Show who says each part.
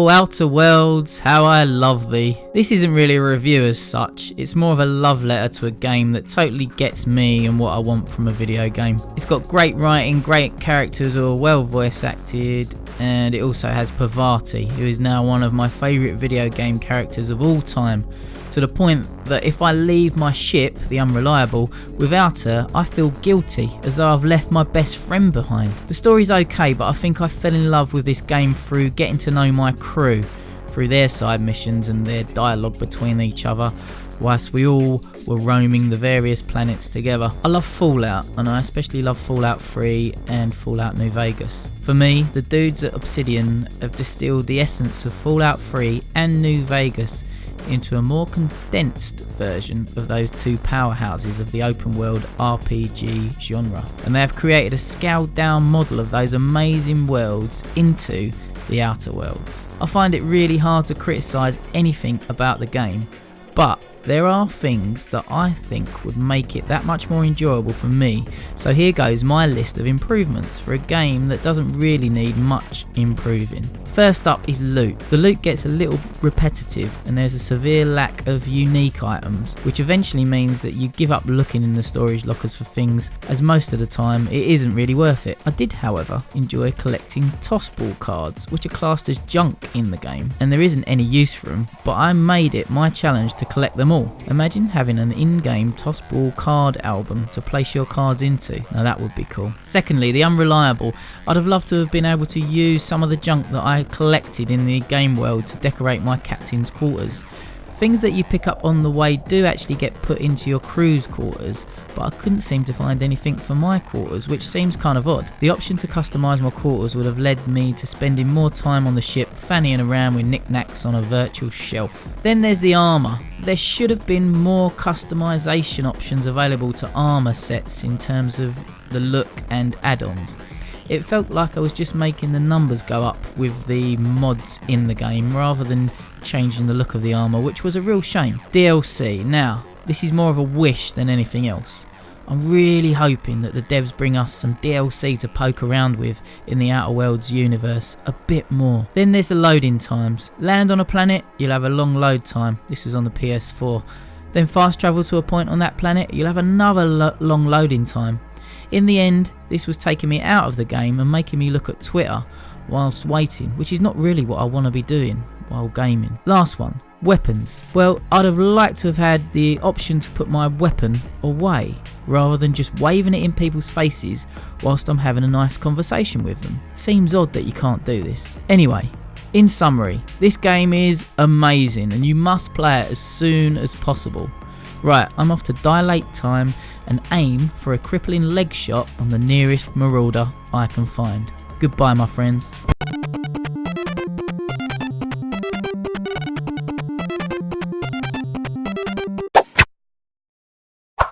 Speaker 1: Oh, Outer Worlds, how I love thee. This isn't really a review as such, it's more of a love letter to a game that totally gets me and what I want from a video game. It's got great writing, great characters who are well voice acted, and it also has Parvati, who is now one of my favourite video game characters of all time, to the point that if I leave my ship, the Unreliable, without her, I feel guilty, as though I've left my best friend behind. The story's okay, but I think I fell in love with this game through getting to know my crew, through their side missions and their dialogue between each other, whilst we all were roaming the various planets together. I love Fallout, and I especially love Fallout 3 and Fallout New Vegas. For me, the dudes at Obsidian have distilled the essence of Fallout 3 and New Vegas into a more condensed version of those two powerhouses of the open world RPG genre, and they have created a scaled down model of those amazing worlds into the Outer Worlds. I find it really hard to criticise anything about the game, but there are things that I think would make it that much more enjoyable for me, so here goes my list of improvements for a game that doesn't really need much improving. First up is loot. The loot gets a little repetitive and there's a severe lack of unique items, which eventually means that you give up looking in the storage lockers for things, as most of the time it isn't really worth it. I did, however, enjoy collecting tossball cards, which are classed as junk in the game, and there isn't any use for them, but I made it my challenge to collect them all. Imagine having an in-game tossball card album to place your cards into. Now that would be cool. Secondly, the Unreliable. I'd have loved to have been able to use some of the junk that I collected in the game world to decorate my captain's quarters. Things that you pick up on the way do actually get put into your crew's quarters, but I couldn't seem to find anything for my quarters, which seems kind of odd. The option to customise my quarters would have led me to spending more time on the ship fannying around with knickknacks on a virtual shelf. Then there's the armour. There should have been more customisation options available to armour sets in terms of the look and add-ons. It felt like I was just making the numbers go up with the mods in the game rather than changing the look of the armour, which was a real shame. DLC. Now, this is more of a wish than anything else. I'm really hoping that the devs bring us some DLC to poke around with in the Outer Worlds universe a bit more. Then there's the loading times. Land on a planet, you'll have a long load time. This was on the PS4. Then fast travel to a point on that planet, you'll have another long loading time. In the end, this was taking me out of the game and making me look at Twitter whilst waiting, which is not really what I want to be doing while gaming. Last one, weapons. Well, I'd have liked to have had the option to put my weapon away, rather than just waving it in people's faces whilst I'm having a nice conversation with them. Seems odd that you can't do this. Anyway, in summary, this game is amazing and you must play it as soon as possible. Right, I'm off to dilate time and aim for a crippling leg shot on the nearest marauder I can find. Goodbye, my friends.